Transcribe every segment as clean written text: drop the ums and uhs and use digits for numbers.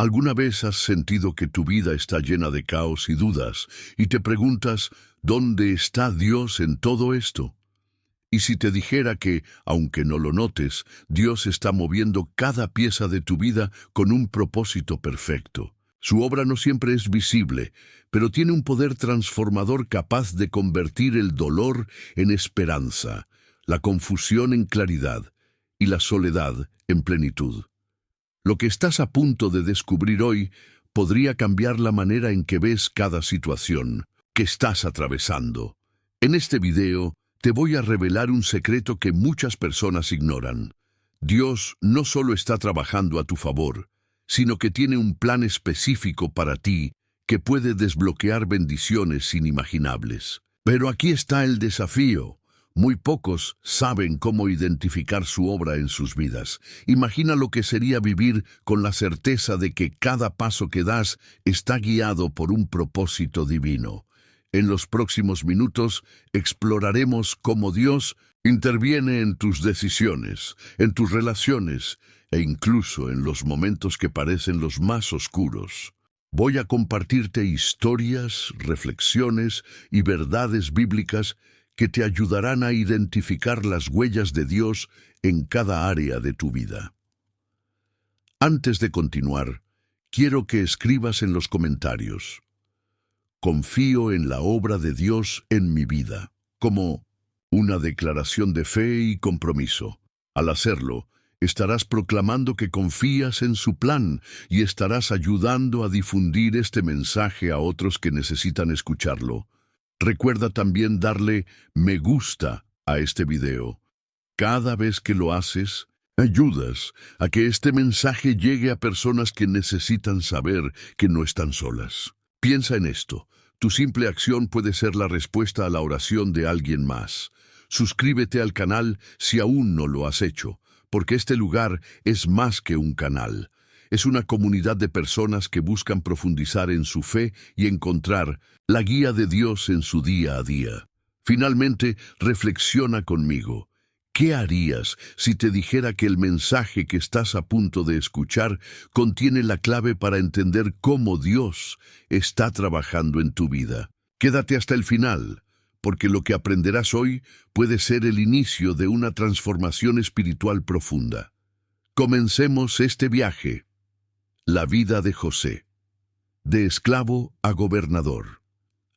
¿Alguna vez has sentido que tu vida está llena de caos y dudas y te preguntas, ¿dónde está Dios en todo esto? Y si te dijera que, aunque no lo notes, Dios está moviendo cada pieza de tu vida con un propósito perfecto. Su obra no siempre es visible, pero tiene un poder transformador capaz de convertir el dolor en esperanza, la confusión en claridad y la soledad en plenitud. Lo que estás a punto de descubrir hoy podría cambiar la manera en que ves cada situación que estás atravesando. En este video te voy a revelar un secreto que muchas personas ignoran. Dios no solo está trabajando a tu favor, sino que tiene un plan específico para ti que puede desbloquear bendiciones inimaginables. Pero aquí está el desafío. Muy pocos saben cómo identificar su obra en sus vidas. Imagina lo que sería vivir con la certeza de que cada paso que das está guiado por un propósito divino. En los próximos minutos exploraremos cómo Dios interviene en tus decisiones, en tus relaciones e incluso en los momentos que parecen los más oscuros. Voy a compartirte historias, reflexiones y verdades bíblicas que te ayudarán a identificar las huellas de Dios en cada área de tu vida. Antes de continuar, quiero que escribas en los comentarios: confío en la obra de Dios en mi vida, como una declaración de fe y compromiso. Al hacerlo, estarás proclamando que confías en su plan y estarás ayudando a difundir este mensaje a otros que necesitan escucharlo. Recuerda también darle me gusta a este video. Cada vez que lo haces, ayudas a que este mensaje llegue a personas que necesitan saber que no están solas. Piensa en esto. Tu simple acción puede ser la respuesta a la oración de alguien más. Suscríbete al canal si aún no lo has hecho, porque este lugar es más que un canal. Es una comunidad de personas que buscan profundizar en su fe y encontrar la guía de Dios en su día a día. Finalmente, reflexiona conmigo. ¿Qué harías si te dijera que el mensaje que estás a punto de escuchar contiene la clave para entender cómo Dios está trabajando en tu vida? Quédate hasta el final, porque lo que aprenderás hoy puede ser el inicio de una transformación espiritual profunda. Comencemos este viaje. La vida de José. De esclavo a gobernador.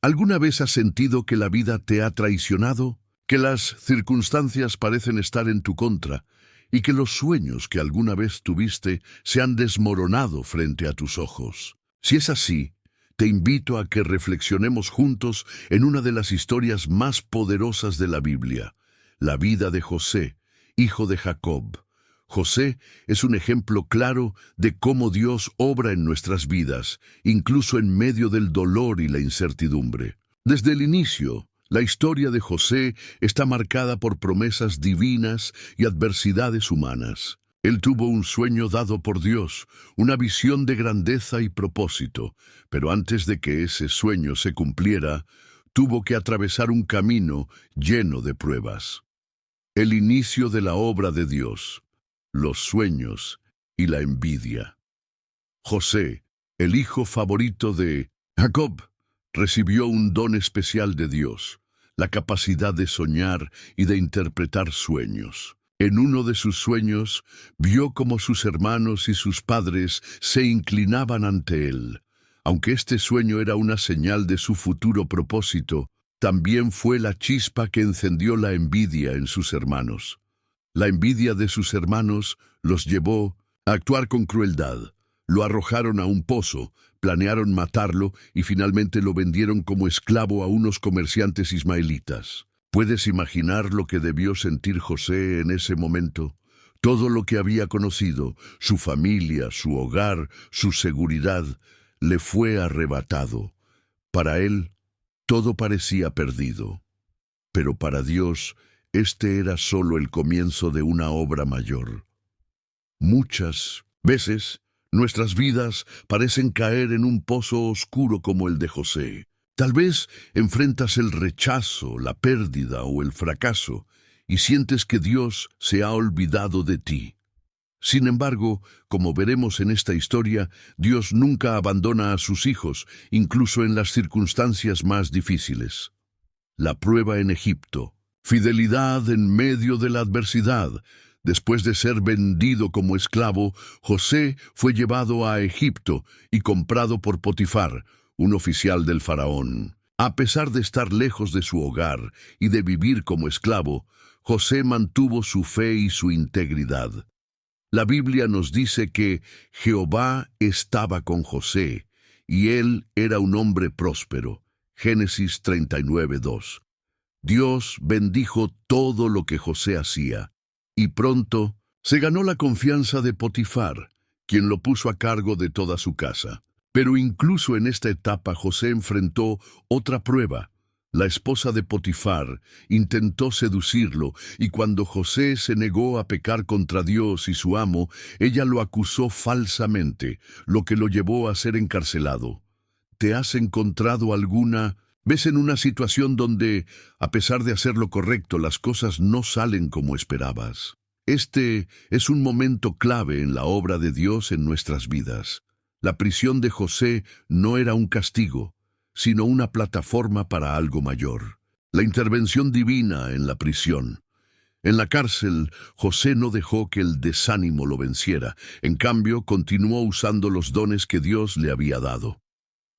¿Alguna vez has sentido que la vida te ha traicionado? ¿Que las circunstancias parecen estar en tu contra? ¿Y que los sueños que alguna vez tuviste se han desmoronado frente a tus ojos? Si es así, te invito a que reflexionemos juntos en una de las historias más poderosas de la Biblia, la vida de José, hijo de Jacob. José es un ejemplo claro de cómo Dios obra en nuestras vidas, incluso en medio del dolor y la incertidumbre. Desde el inicio, la historia de José está marcada por promesas divinas y adversidades humanas. Él tuvo un sueño dado por Dios, una visión de grandeza y propósito, pero antes de que ese sueño se cumpliera, tuvo que atravesar un camino lleno de pruebas. El inicio de la obra de Dios, los sueños y la envidia. José, el hijo favorito de Jacob, recibió un don especial de Dios, la capacidad de soñar y de interpretar sueños. En uno de sus sueños, vio cómo sus hermanos y sus padres se inclinaban ante él. Aunque este sueño era una señal de su futuro propósito, también fue la chispa que encendió la envidia en sus hermanos. La envidia de sus hermanos los llevó a actuar con crueldad. Lo arrojaron a un pozo, planearon matarlo y finalmente lo vendieron como esclavo a unos comerciantes ismaelitas. ¿Puedes imaginar lo que debió sentir José en ese momento? Todo lo que había conocido, su familia, su hogar, su seguridad, le fue arrebatado. Para él, todo parecía perdido. Pero para Dios, este era solo el comienzo de una obra mayor. Muchas veces, nuestras vidas parecen caer en un pozo oscuro como el de José. Tal vez enfrentas el rechazo, la pérdida o el fracaso y sientes que Dios se ha olvidado de ti. Sin embargo, como veremos en esta historia, Dios nunca abandona a sus hijos, incluso en las circunstancias más difíciles. La prueba en Egipto. Fidelidad en medio de la adversidad. Después de ser vendido como esclavo, José fue llevado a Egipto y comprado por Potifar, un oficial del faraón. A pesar de estar lejos de su hogar y de vivir como esclavo, José mantuvo su fe y su integridad. La Biblia nos dice que Jehová estaba con José, y él era un hombre próspero. Génesis 39:2. Dios bendijo todo lo que José hacía, y pronto se ganó la confianza de Potifar, quien lo puso a cargo de toda su casa. Pero incluso en esta etapa José enfrentó otra prueba. La esposa de Potifar intentó seducirlo, y cuando José se negó a pecar contra Dios y su amo, ella lo acusó falsamente, lo que lo llevó a ser encarcelado. ¿Te has encontrado alguna? ¿Ves en una situación donde, a pesar de hacer lo correcto, las cosas no salen como esperabas? Este es un momento clave en la obra de Dios en nuestras vidas. La prisión de José no era un castigo, sino una plataforma para algo mayor. La intervención divina en la prisión. En la cárcel, José no dejó que el desánimo lo venciera. En cambio, continuó usando los dones que Dios le había dado.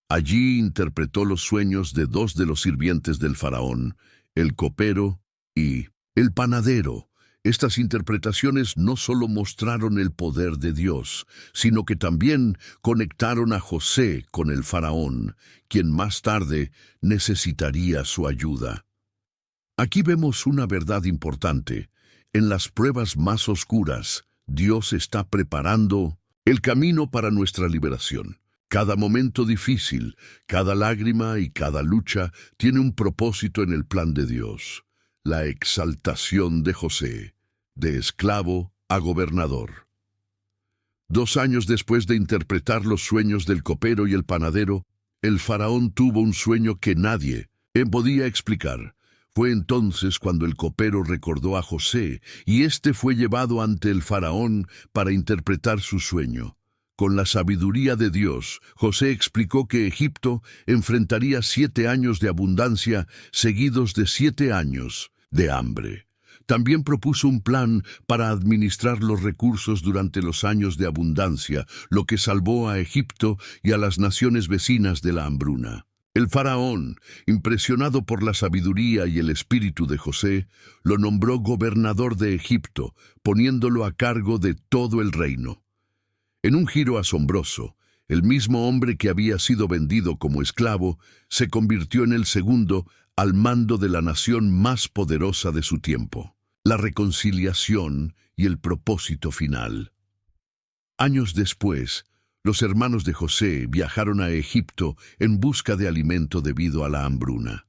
Allí interpretó los sueños de dos de los sirvientes del faraón, el copero y el panadero. Estas interpretaciones no solo mostraron el poder de Dios, sino que también conectaron a José con el faraón, quien más tarde necesitaría su ayuda. Aquí vemos una verdad importante. En las pruebas más oscuras, Dios está preparando el camino para nuestra liberación. Cada momento difícil, cada lágrima y cada lucha tiene un propósito en el plan de Dios. La exaltación de José, de esclavo a gobernador. 2 años después de interpretar los sueños del copero y el panadero, el faraón tuvo un sueño que nadie podía explicar. Fue entonces cuando el copero recordó a José, y éste fue llevado ante el faraón para interpretar su sueño. Con la sabiduría de Dios, José explicó que Egipto enfrentaría 7 años de abundancia seguidos de 7 años de hambre. También propuso un plan para administrar los recursos durante los años de abundancia, lo que salvó a Egipto y a las naciones vecinas de la hambruna. El faraón, impresionado por la sabiduría y el espíritu de José, lo nombró gobernador de Egipto, poniéndolo a cargo de todo el reino. En un giro asombroso, el mismo hombre que había sido vendido como esclavo se convirtió en el segundo al mando de la nación más poderosa de su tiempo. La reconciliación y el propósito final. Años después, los hermanos de José viajaron a Egipto en busca de alimento debido a la hambruna.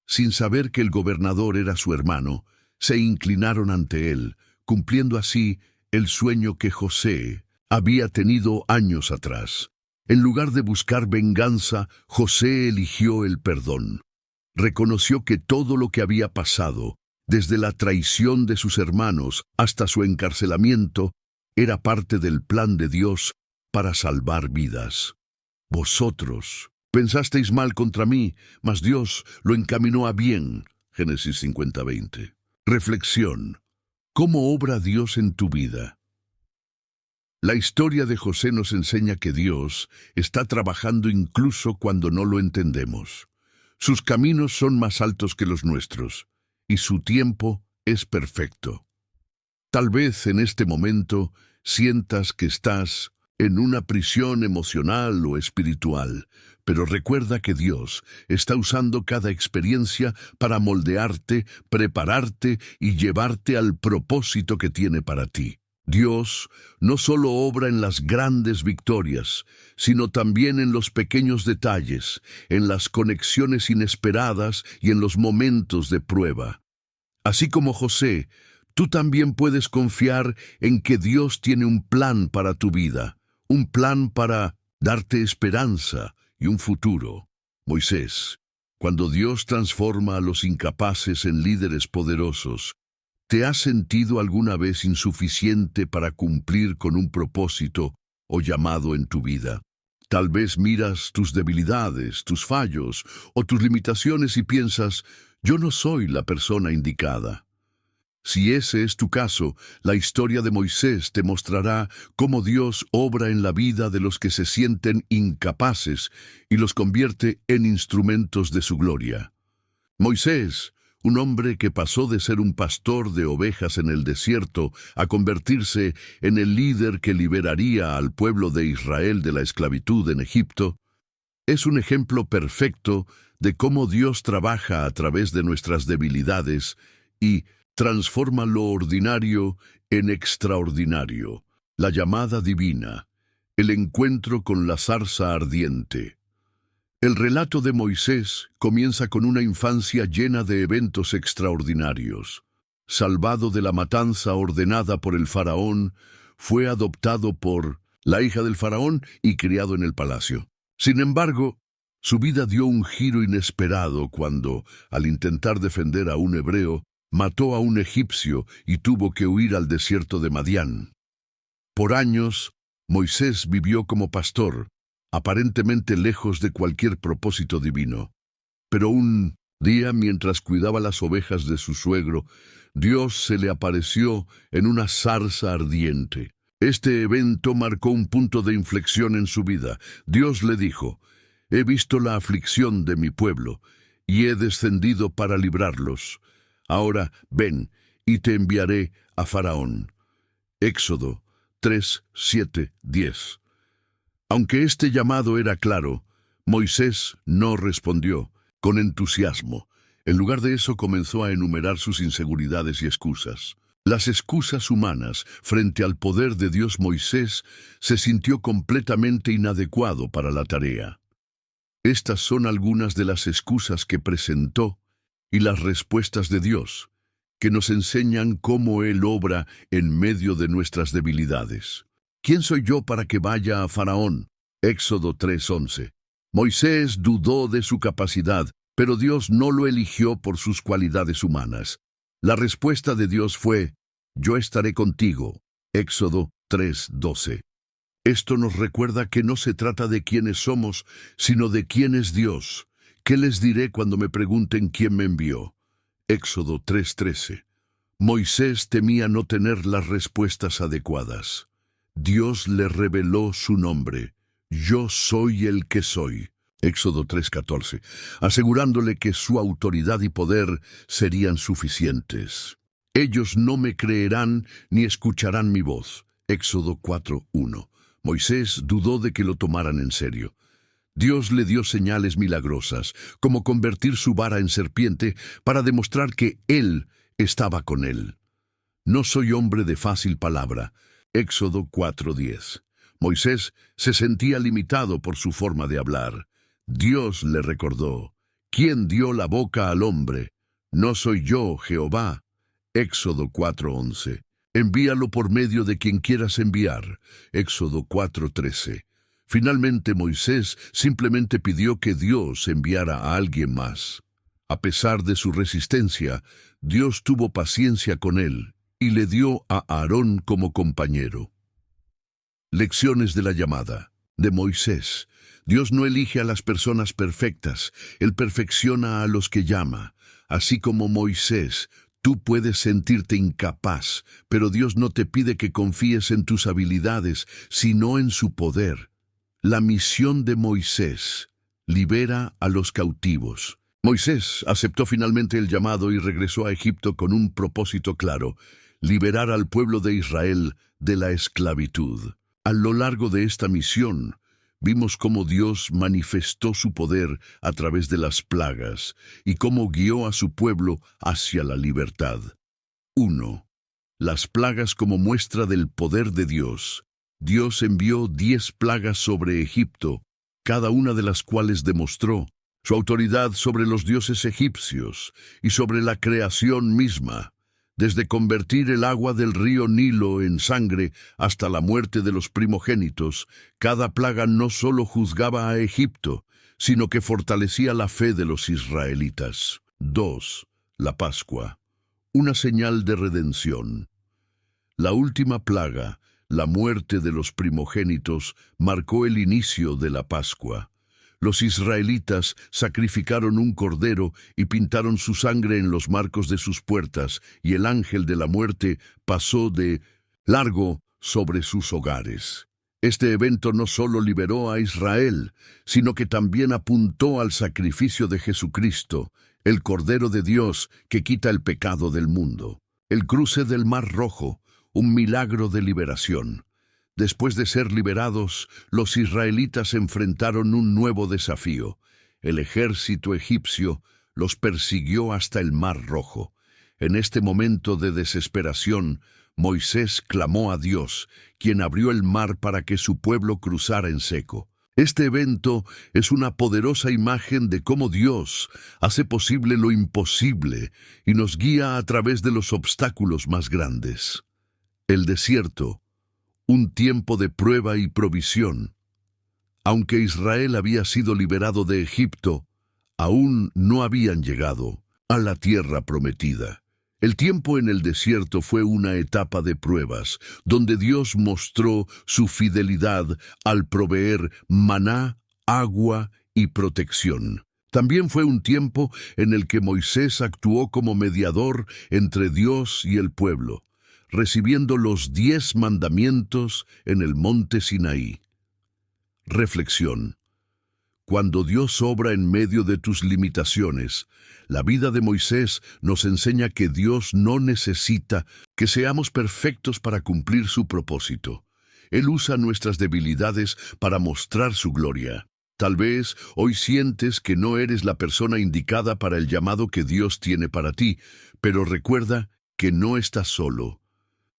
Sin saber que el gobernador era su hermano, se inclinaron ante él, cumpliendo así el sueño que José había tenido años atrás. En lugar de buscar venganza, José eligió el perdón. Reconoció que todo lo que había pasado, desde la traición de sus hermanos hasta su encarcelamiento, era parte del plan de Dios para salvar vidas. Vosotros pensasteis mal contra mí, mas Dios lo encaminó a bien. Génesis 50:20. Reflexión. ¿Cómo obra Dios en tu vida? La historia de José nos enseña que Dios está trabajando incluso cuando no lo entendemos. Sus caminos son más altos que los nuestros, y su tiempo es perfecto. Tal vez en este momento sientas que estás en una prisión emocional o espiritual, pero recuerda que Dios está usando cada experiencia para moldearte, prepararte y llevarte al propósito que tiene para ti. Dios no solo obra en las grandes victorias, sino también en los pequeños detalles, en las conexiones inesperadas y en los momentos de prueba. Así como José, tú también puedes confiar en que Dios tiene un plan para tu vida, un plan para darte esperanza y un futuro. Moisés, cuando Dios transforma a los incapaces en líderes poderosos, ¿Te has sentido alguna vez insuficiente para cumplir con un propósito o llamado en tu vida? Tal vez miras tus debilidades, tus fallos o tus limitaciones y piensas, yo no soy la persona indicada. Si ese es tu caso, la historia de Moisés te mostrará cómo Dios obra en la vida de los que se sienten incapaces y los convierte en instrumentos de su gloria. Moisés, un hombre que pasó de ser un pastor de ovejas en el desierto a convertirse en el líder que liberaría al pueblo de Israel de la esclavitud en Egipto, es un ejemplo perfecto de cómo Dios trabaja a través de nuestras debilidades y transforma lo ordinario en extraordinario. La llamada divina, el encuentro con la zarza ardiente. El relato de Moisés comienza con una infancia llena de eventos extraordinarios. Salvado de la matanza ordenada por el faraón, fue adoptado por la hija del faraón y criado en el palacio. Sin embargo, su vida dio un giro inesperado cuando, al intentar defender a un hebreo, mató a un egipcio y tuvo que huir al desierto de Madián. Por años, Moisés vivió como pastor, aparentemente lejos de cualquier propósito divino. Pero un día, mientras cuidaba las ovejas de su suegro, Dios se le apareció en una zarza ardiente. Este evento marcó un punto de inflexión en su vida. Dios le dijo, he visto la aflicción de mi pueblo, y he descendido para librarlos. Ahora ven, y te enviaré a Faraón. Éxodo 3, 7, 10. Aunque este llamado era claro, Moisés no respondió con entusiasmo. En lugar de eso comenzó a enumerar sus inseguridades y excusas. Las excusas humanas frente al poder de Dios. Moisés se sintió completamente inadecuado para la tarea. Estas son algunas de las excusas que presentó y las respuestas de Dios, que nos enseñan cómo Él obra en medio de nuestras debilidades. ¿Quién soy yo para que vaya a Faraón? Éxodo 3:11. Moisés dudó de su capacidad, pero Dios no lo eligió por sus cualidades humanas. La respuesta de Dios fue, yo estaré contigo. Éxodo 3:12. Esto nos recuerda que no se trata de quiénes somos, sino de quién es Dios. ¿Qué les diré cuando me pregunten quién me envió? Éxodo 3:13. Moisés temía no tener las respuestas adecuadas. Dios le reveló su nombre. Yo soy el que soy. Éxodo 3:14, asegurándole que su autoridad y poder serían suficientes. Ellos no me creerán ni escucharán mi voz. Éxodo 4:1. Moisés dudó de que lo tomaran en serio. Dios le dio señales milagrosas, como convertir su vara en serpiente para demostrar que Él estaba con él. No soy hombre de fácil palabra. Éxodo 4:10. Moisés se sentía limitado por su forma de hablar. Dios le recordó, ¿quién dio la boca al hombre? ¿No soy yo, Jehová? Éxodo 4:11. Envíalo por medio de quien quieras enviar. Éxodo 4:13. Finalmente Moisés simplemente pidió que Dios enviara a alguien más. A pesar de su resistencia, Dios tuvo paciencia con él y le dio a Aarón como compañero. Lecciones de la llamada de Moisés. Dios no elige a las personas perfectas, Él perfecciona a los que llama. Así como Moisés, tú puedes sentirte incapaz, pero Dios no te pide que confíes en tus habilidades, sino en su poder. La misión de Moisés: libera a los cautivos. Moisés aceptó finalmente el llamado y regresó a Egipto con un propósito claro: liberar al pueblo de Israel de la esclavitud. A lo largo de esta misión, vimos cómo Dios manifestó su poder a través de las plagas y cómo guió a su pueblo hacia la libertad. 1. Las plagas como muestra del poder de Dios. Dios envió 10 plagas sobre Egipto, cada una de las cuales demostró su autoridad sobre los dioses egipcios y sobre la creación misma. Desde convertir el agua del río Nilo en sangre hasta la muerte de los primogénitos, cada plaga no solo juzgaba a Egipto, sino que fortalecía la fe de los israelitas. 2. La Pascua. una señal de redención. La última plaga, la muerte de los primogénitos, marcó el inicio de la Pascua. Los israelitas sacrificaron un cordero y pintaron su sangre en los marcos de sus puertas, y el ángel de la muerte pasó de largo sobre sus hogares. Este evento no solo liberó a Israel, sino que también apuntó al sacrificio de Jesucristo, el Cordero de Dios que quita el pecado del mundo. El cruce del Mar Rojo, un milagro de liberación. Después de ser liberados, los israelitas enfrentaron un nuevo desafío. El ejército egipcio los persiguió hasta el Mar Rojo. En este momento de desesperación, Moisés clamó a Dios, quien abrió el mar para que su pueblo cruzara en seco. Este evento es una poderosa imagen de cómo Dios hace posible lo imposible y nos guía a través de los obstáculos más grandes. El desierto, un tiempo de prueba y provisión. Aunque Israel había sido liberado de Egipto, aún no habían llegado a la tierra prometida. El tiempo en el desierto fue una etapa de pruebas, donde Dios mostró su fidelidad al proveer maná, agua y protección. También fue un tiempo en el que Moisés actuó como mediador entre Dios y el pueblo, recibiendo los 10 mandamientos en el monte Sinaí. Reflexión. Cuando Dios obra en medio de tus limitaciones, la vida de Moisés nos enseña que Dios no necesita que seamos perfectos para cumplir su propósito. Él usa nuestras debilidades para mostrar su gloria. Tal vez hoy sientes que no eres la persona indicada para el llamado que Dios tiene para ti, pero recuerda que no estás solo.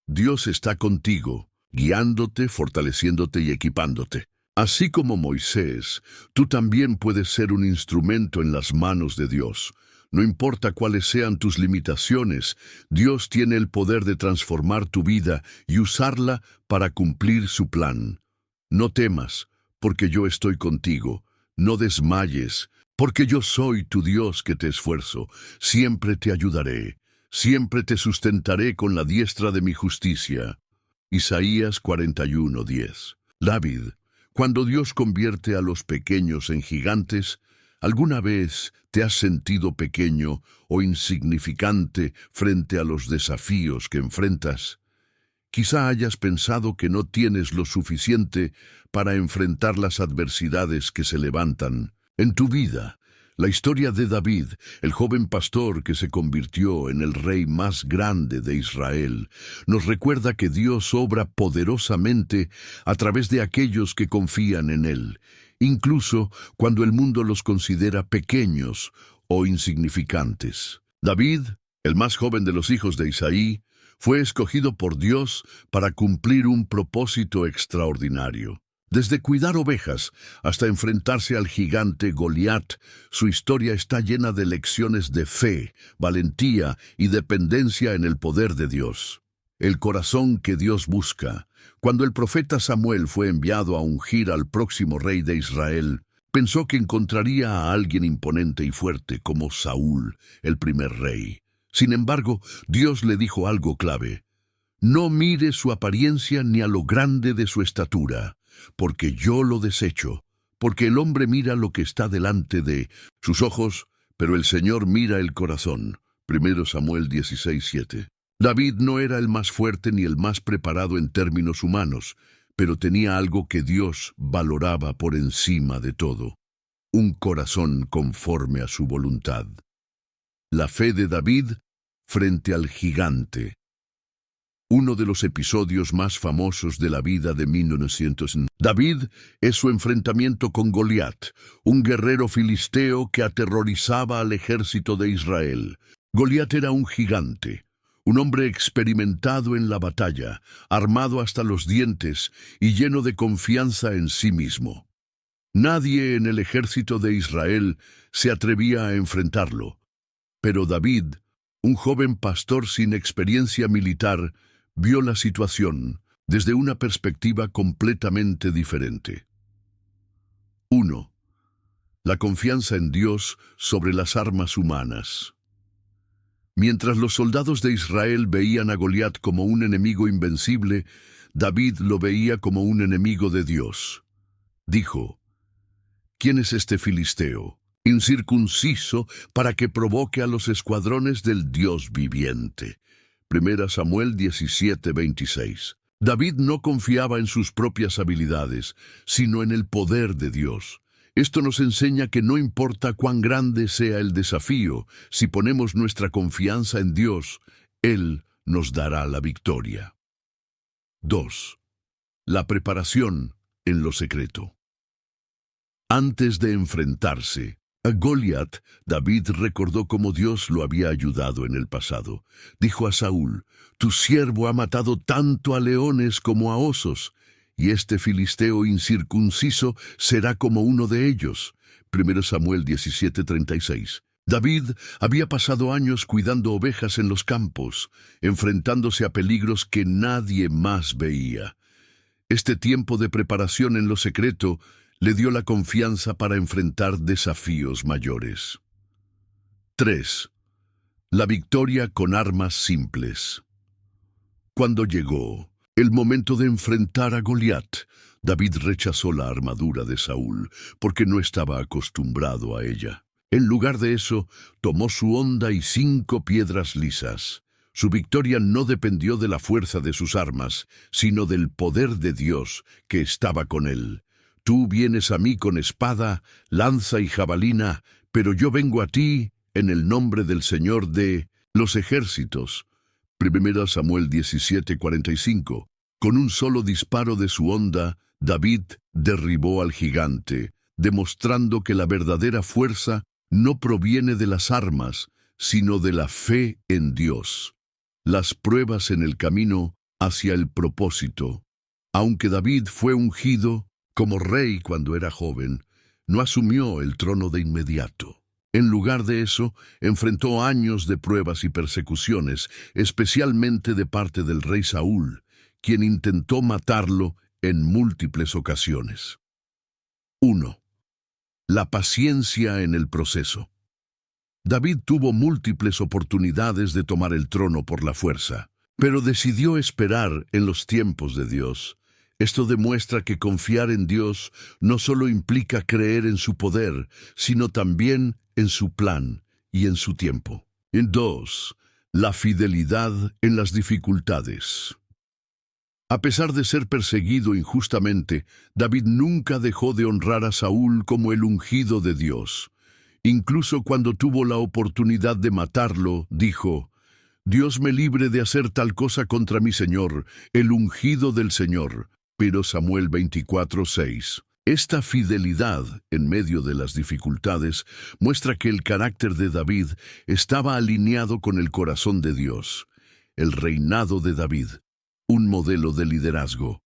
Dios está contigo, guiándote, fortaleciéndote y equipándote. Así como Moisés, tú también puedes ser un instrumento en las manos de Dios. No importa cuáles sean tus limitaciones, Dios tiene el poder de transformar tu vida y usarla para cumplir su plan. No temas, porque yo estoy contigo. No desmayes, porque yo soy tu Dios que te esfuerzo. Siempre te ayudaré. Siempre te sustentaré con la diestra de mi justicia. Isaías 41:10. David, cuando Dios convierte a los pequeños en gigantes, ¿alguna vez te has sentido pequeño o insignificante frente a los desafíos que enfrentas? Quizá hayas pensado que no tienes lo suficiente para enfrentar las adversidades que se levantan en tu vida. La historia de David, el joven pastor que se convirtió en el rey más grande de Israel, nos recuerda que Dios obra poderosamente a través de aquellos que confían en Él, incluso cuando el mundo los considera pequeños o insignificantes. David, el más joven de los hijos de Isaí, fue escogido por Dios para cumplir un propósito extraordinario. Desde cuidar ovejas hasta enfrentarse al gigante Goliat, su historia está llena de lecciones de fe, valentía y dependencia en el poder de Dios. El corazón que Dios busca. Cuando el profeta Samuel fue enviado a ungir al próximo rey de Israel, pensó que encontraría a alguien imponente y fuerte como Saúl, el primer rey. Sin embargo, Dios le dijo algo clave. No mire su apariencia ni a lo grande de su estatura, porque yo lo desecho, porque el hombre mira lo que está delante de sus ojos, pero el Señor mira el corazón. 1 Samuel 16:7. David no era el más fuerte ni el más preparado en términos humanos, pero tenía algo que Dios valoraba por encima de todo: un corazón conforme a su voluntad. La fe de David frente al gigante. Uno de los episodios más famosos de la vida de 1900. David es su enfrentamiento con Goliat, un guerrero filisteo que aterrorizaba al ejército de Israel. Goliat era un gigante, un hombre experimentado en la batalla, armado hasta los dientes y lleno de confianza en sí mismo. Nadie en el ejército de Israel se atrevía a enfrentarlo, pero David, un joven pastor sin experiencia militar, vio la situación desde una perspectiva completamente diferente. 1. La confianza en Dios sobre las armas humanas. Mientras los soldados de Israel veían a Goliat como un enemigo invencible, David lo veía como un enemigo de Dios. Dijo: ¿Quién es este filisteo, incircunciso, para que provoque a los escuadrones del Dios viviente? 1 Samuel 17:26. David no confiaba en sus propias habilidades, sino en el poder de Dios. Esto nos enseña que no importa cuán grande sea el desafío, si ponemos nuestra confianza en Dios, Él nos dará la victoria. 2. La preparación en lo secreto. Antes de enfrentarse a Goliat, David recordó cómo Dios lo había ayudado en el pasado. Dijo a Saúl: «Tu siervo ha matado tanto a leones como a osos, y este filisteo incircunciso será como uno de ellos». 1 Samuel 17:36. David había pasado años cuidando ovejas en los campos, enfrentándose a peligros que nadie más veía. Este tiempo de preparación en lo secreto le dio la confianza para enfrentar desafíos mayores. 3. La victoria con armas simples. Cuando llegó el momento de enfrentar a Goliat, David rechazó la armadura de Saúl porque no estaba acostumbrado a ella. En lugar de eso, tomó su honda y 5 piedras lisas. Su victoria no dependió de la fuerza de sus armas, sino del poder de Dios que estaba con él. Tú vienes a mí con espada, lanza y jabalina, pero yo vengo a ti en el nombre del Señor de los ejércitos. 1 Samuel 17:45. Con un solo disparo de su honda, David derribó al gigante, demostrando que la verdadera fuerza no proviene de las armas, sino de la fe en Dios. Las pruebas en el camino hacia el propósito. Aunque David fue ungido como rey cuando era joven, no asumió el trono de inmediato. En lugar de eso, enfrentó años de pruebas y persecuciones, especialmente de parte del rey Saúl, quien intentó matarlo en múltiples ocasiones. 1. La paciencia en el proceso. David tuvo múltiples oportunidades de tomar el trono por la fuerza, pero decidió esperar en los tiempos de Dios. Esto demuestra que confiar en Dios no solo implica creer en su poder, sino también en su plan y en su tiempo. 2. La fidelidad en las dificultades. A pesar de ser perseguido injustamente, David nunca dejó de honrar a Saúl como el ungido de Dios. Incluso cuando tuvo la oportunidad de matarlo, dijo: «Dios me libre de hacer tal cosa contra mi Señor, el ungido del Señor». 1 Samuel 24:6. Esta fidelidad en medio de las dificultades muestra que el carácter de David estaba alineado con el corazón de Dios. El reinado de David, un modelo de liderazgo.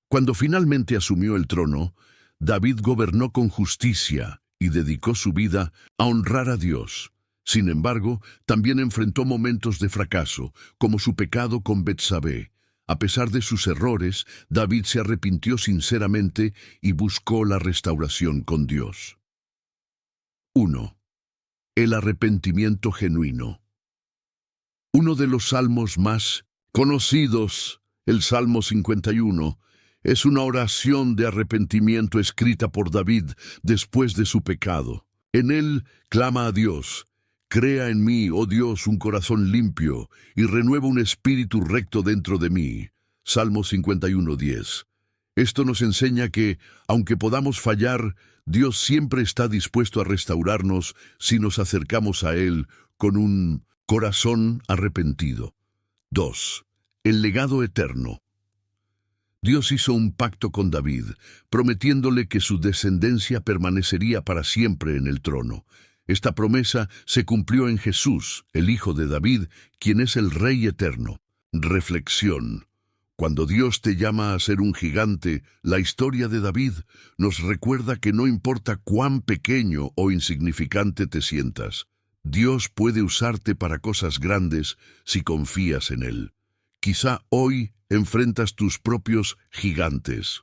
Cuando finalmente asumió el trono, David gobernó con justicia y dedicó su vida a honrar a Dios. Sin embargo, también enfrentó momentos de fracaso, como su pecado con Betsabé. A pesar de sus errores, David se arrepintió sinceramente y buscó la restauración con Dios. 1. El arrepentimiento genuino. Uno de los salmos más conocidos, el Salmo 51, es una oración de arrepentimiento escrita por David después de su pecado. En él clama a Dios: «Crea en mí, oh Dios, un corazón limpio, y renueva un espíritu recto dentro de mí». Salmo 51:10. Esto nos enseña que, aunque podamos fallar, Dios siempre está dispuesto a restaurarnos si nos acercamos a Él con un corazón arrepentido. 2. El legado eterno. Dios hizo un pacto con David, prometiéndole que su descendencia permanecería para siempre en el trono. Esta promesa se cumplió en Jesús, el Hijo de David, quien es el Rey eterno. Reflexión. Cuando Dios te llama a ser un gigante, la historia de David nos recuerda que no importa cuán pequeño o insignificante te sientas, Dios puede usarte para cosas grandes si confías en Él. Quizá hoy enfrentas tus propios gigantes.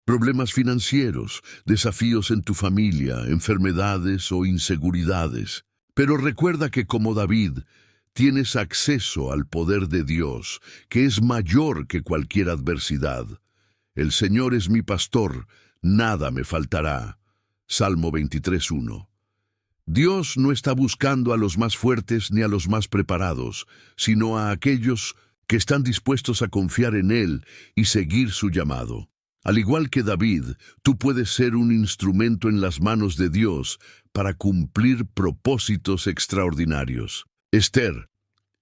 Problemas financieros, desafíos en tu familia, enfermedades o inseguridades. Pero recuerda que como David, tienes acceso al poder de Dios, que es mayor que cualquier adversidad. El Señor es mi pastor, nada me faltará. Salmo 23:1. Dios no está buscando a los más fuertes ni a los más preparados, sino a aquellos que están dispuestos a confiar en Él y seguir su llamado. Al igual que David, tú puedes ser un instrumento en las manos de Dios para cumplir propósitos extraordinarios. Esther,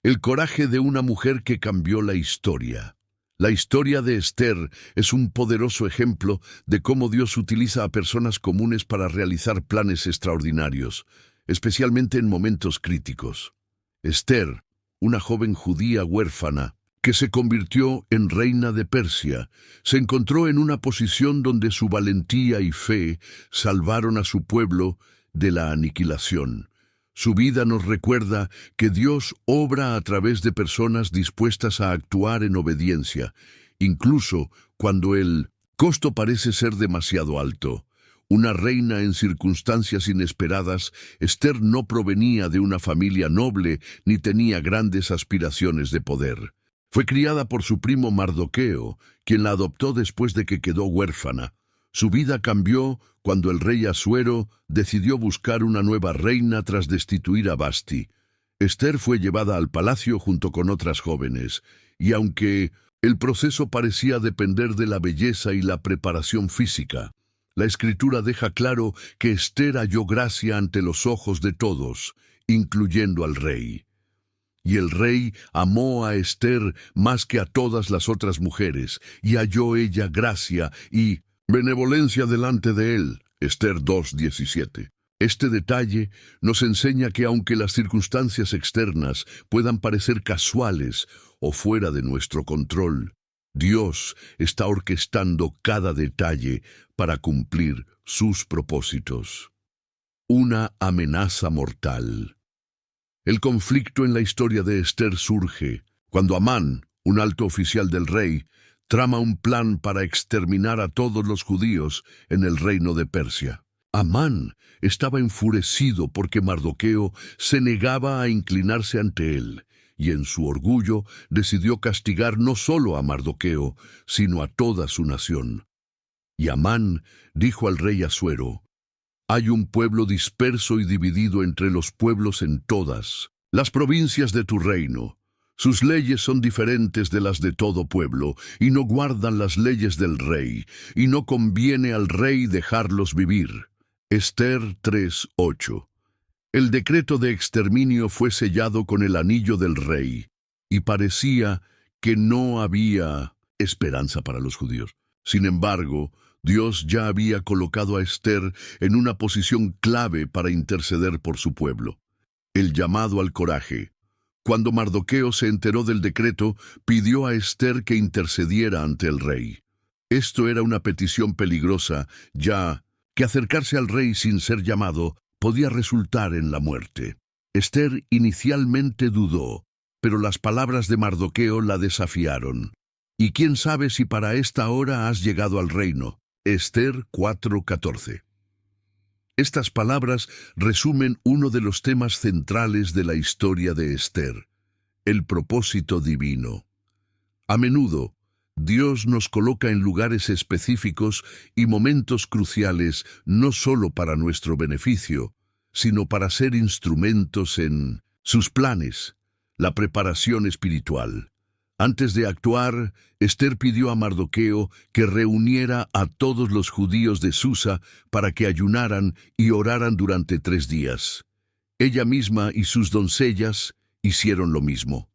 el coraje de una mujer que cambió la historia. La historia de Esther es un poderoso ejemplo de cómo Dios utiliza a personas comunes para realizar planes extraordinarios, especialmente en momentos críticos. Esther, una joven judía huérfana, que se convirtió en reina de Persia, se encontró en una posición donde su valentía y fe salvaron a su pueblo de la aniquilación. Su vida nos recuerda que Dios obra a través de personas dispuestas a actuar en obediencia, incluso cuando el costo parece ser demasiado alto. Una reina en circunstancias inesperadas, Esther no provenía de una familia noble ni tenía grandes aspiraciones de poder. Fue criada por su primo Mardoqueo, quien la adoptó después de que quedó huérfana. Su vida cambió cuando el rey Asuero decidió buscar una nueva reina tras destituir a Vasti. Esther fue llevada al palacio junto con otras jóvenes, y aunque el proceso parecía depender de la belleza y la preparación física, la Escritura deja claro que Esther halló gracia ante los ojos de todos, incluyendo al rey. Y el rey amó a Esther más que a todas las otras mujeres, y halló ella gracia y benevolencia delante de él. Esther 2:17. Este detalle nos enseña que aunque las circunstancias externas puedan parecer casuales o fuera de nuestro control, Dios está orquestando cada detalle para cumplir sus propósitos. Una amenaza mortal. El conflicto en la historia de Esther surge cuando Amán, un alto oficial del rey, trama un plan para exterminar a todos los judíos en el reino de Persia. Amán estaba enfurecido porque Mardoqueo se negaba a inclinarse ante él, y en su orgullo decidió castigar no solo a Mardoqueo, sino a toda su nación. Y Amán dijo al rey Asuero: «Hay un pueblo disperso y dividido entre los pueblos en todas las provincias de tu reino. Sus leyes son diferentes de las de todo pueblo, y no guardan las leyes del rey, y no conviene al rey dejarlos vivir». Esther 3:8. El decreto de exterminio fue sellado con el anillo del rey, y parecía que no había esperanza para los judíos. Sin embargo, Dios ya había colocado a Esther en una posición clave para interceder por su pueblo. El llamado al coraje. Cuando Mardoqueo se enteró del decreto, pidió a Esther que intercediera ante el rey. Esto era una petición peligrosa, ya que acercarse al rey sin ser llamado podía resultar en la muerte. Esther inicialmente dudó, pero las palabras de Mardoqueo la desafiaron. «Y quién sabe si para esta hora has llegado al reino». Esther 4:14. Estas palabras resumen uno de los temas centrales de la historia de Esther: el propósito divino. A menudo, Dios nos coloca en lugares específicos y momentos cruciales no solo para nuestro beneficio, sino para ser instrumentos en sus planes, la preparación espiritual. Antes de actuar, Esther pidió a Mardoqueo que reuniera a todos los judíos de Susa para que ayunaran y oraran durante 3 días. Ella misma y sus doncellas hicieron lo mismo.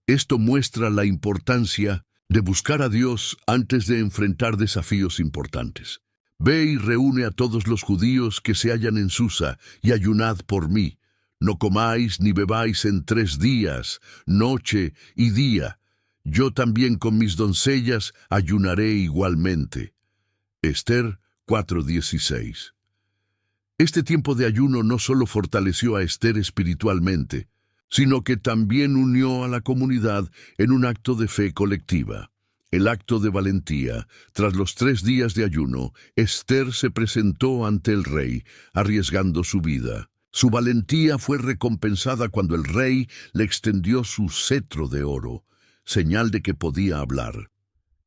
Esto muestra la importancia de buscar a Dios antes de enfrentar desafíos importantes. «Ve y reúne a todos los judíos que se hallan en Susa, y ayunad por mí. No comáis ni bebáis en 3 días, noche y día. Yo también con mis doncellas ayunaré igualmente». Esther 4:16. Este tiempo de ayuno no solo fortaleció a Esther espiritualmente, sino que también unió a la comunidad en un acto de fe colectiva. El acto de valentía. Tras los 3 días de ayuno, Esther se presentó ante el rey, arriesgando su vida. Su valentía fue recompensada cuando el rey le extendió su cetro de oro, señal de que podía hablar.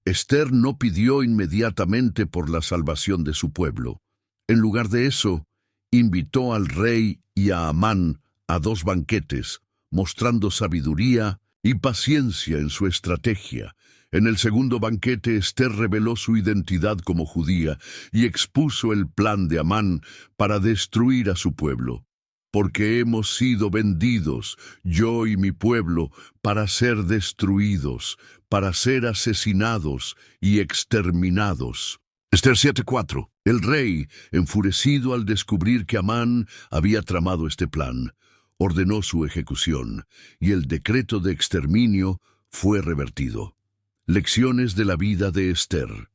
Ester no pidió inmediatamente por la salvación de su pueblo. En lugar de eso, invitó al rey y a Amán a 2 banquetes, mostrando sabiduría y paciencia en su estrategia. En el segundo banquete, Ester reveló su identidad como judía y expuso el plan de Amán para destruir a su pueblo. Porque hemos sido vendidos, yo y mi pueblo, para ser destruidos, para ser asesinados y exterminados. Ester 7:4. El rey, enfurecido al descubrir que Amán había tramado este plan, ordenó su ejecución, y el decreto de exterminio fue revertido. Lecciones de la vida de Ester.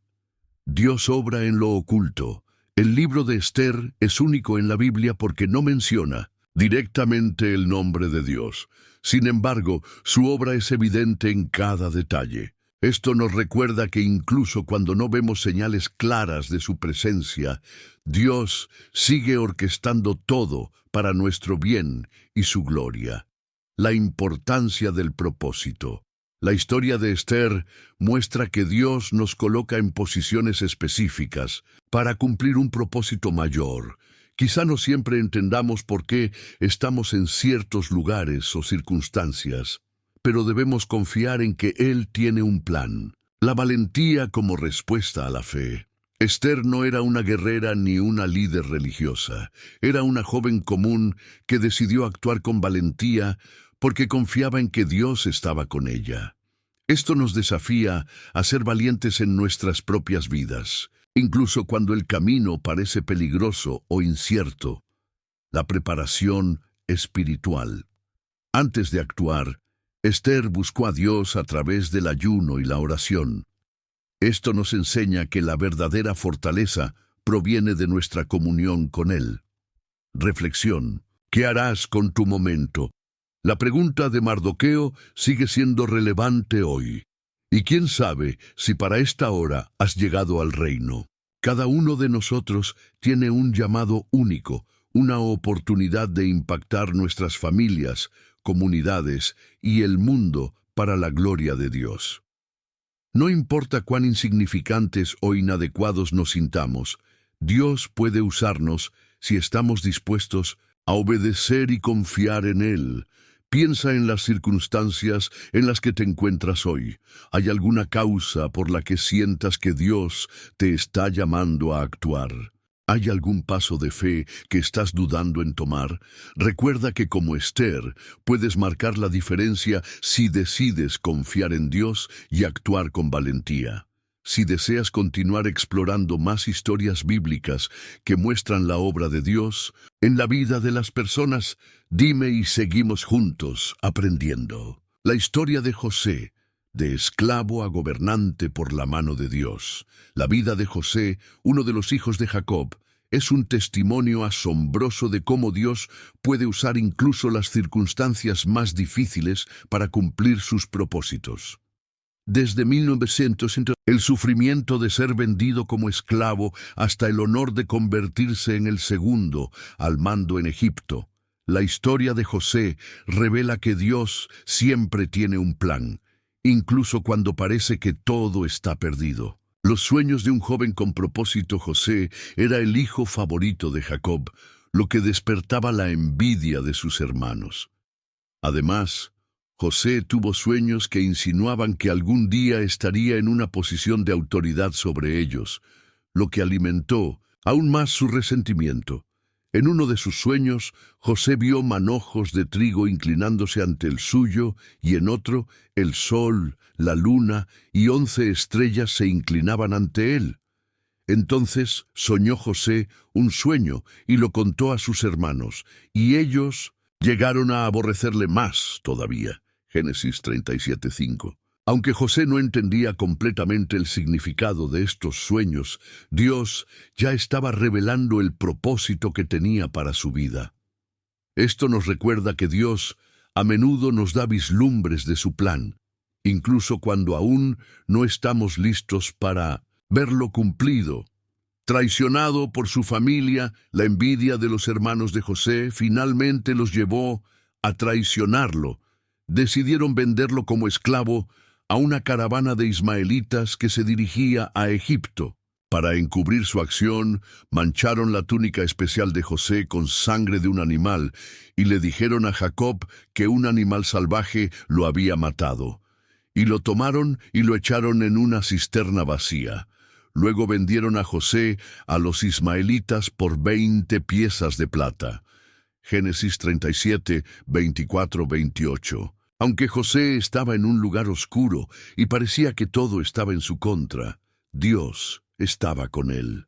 Dios obra en lo oculto. El libro de Ester es único en la Biblia porque no menciona directamente el nombre de Dios. Sin embargo, su obra es evidente en cada detalle. Esto nos recuerda que incluso cuando no vemos señales claras de su presencia, Dios sigue orquestando todo para nuestro bien y su gloria. La importancia del propósito. La historia de Ester muestra que Dios nos coloca en posiciones específicas para cumplir un propósito mayor. Quizá no siempre entendamos por qué estamos en ciertos lugares o circunstancias, pero debemos confiar en que Él tiene un plan. La valentía como respuesta a la fe. Ester no era una guerrera ni una líder religiosa. Era una joven común que decidió actuar con valentía porque confiaba en que Dios estaba con ella. Esto nos desafía a ser valientes en nuestras propias vidas, incluso cuando el camino parece peligroso o incierto. La preparación espiritual. Antes de actuar, Ester buscó a Dios a través del ayuno y la oración. Esto nos enseña que la verdadera fortaleza proviene de nuestra comunión con Él. Reflexión. ¿Qué harás con tu momento? La pregunta de Mardoqueo sigue siendo relevante hoy. Y quién sabe si para esta hora has llegado al reino. Cada uno de nosotros tiene un llamado único, una oportunidad de impactar nuestras familias, comunidades y el mundo para la gloria de Dios. No importa cuán insignificantes o inadecuados nos sintamos, Dios puede usarnos si estamos dispuestos a obedecer y confiar en Él. Piensa en las circunstancias en las que te encuentras hoy. ¿Hay alguna causa por la que sientas que Dios te está llamando a actuar? ¿Hay algún paso de fe que estás dudando en tomar? Recuerda que como Ester, puedes marcar la diferencia si decides confiar en Dios y actuar con valentía. Si deseas continuar explorando más historias bíblicas que muestran la obra de Dios en la vida de las personas, dime y seguimos juntos aprendiendo. La historia de José, de esclavo a gobernante por la mano de Dios. La vida de José, uno de los hijos de Jacob, es un testimonio asombroso de cómo Dios puede usar incluso las circunstancias más difíciles para cumplir sus propósitos. Desde 1900, el sufrimiento de ser vendido como esclavo hasta el honor de convertirse en el segundo al mando en Egipto. La historia de José revela que Dios siempre tiene un plan, incluso cuando parece que todo está perdido. Los sueños de un joven con propósito. José era el hijo favorito de Jacob, lo que despertaba la envidia de sus hermanos. Además, José tuvo sueños que insinuaban que algún día estaría en una posición de autoridad sobre ellos, lo que alimentó aún más su resentimiento. En uno de sus sueños, José vio manojos de trigo inclinándose ante el suyo, y en otro, el sol, la luna y 11 estrellas se inclinaban ante él. Entonces soñó José un sueño y lo contó a sus hermanos, y ellos llegaron a aborrecerle más todavía. Génesis 37:5. Aunque José no entendía completamente el significado de estos sueños, Dios ya estaba revelando el propósito que tenía para su vida. Esto nos recuerda que Dios a menudo nos da vislumbres de su plan, incluso cuando aún no estamos listos para verlo cumplido. Traicionado por su familia, la envidia de los hermanos de José finalmente los llevó a traicionarlo. Decidieron venderlo como esclavo a una caravana de ismaelitas que se dirigía a Egipto. Para encubrir su acción, mancharon la túnica especial de José con sangre de un animal y le dijeron a Jacob que un animal salvaje lo había matado. Y lo tomaron y lo echaron en una cisterna vacía. Luego vendieron a José a los ismaelitas por 20 piezas de plata. Génesis 37, 24-28. Aunque José estaba en un lugar oscuro y parecía que todo estaba en su contra, Dios estaba con él.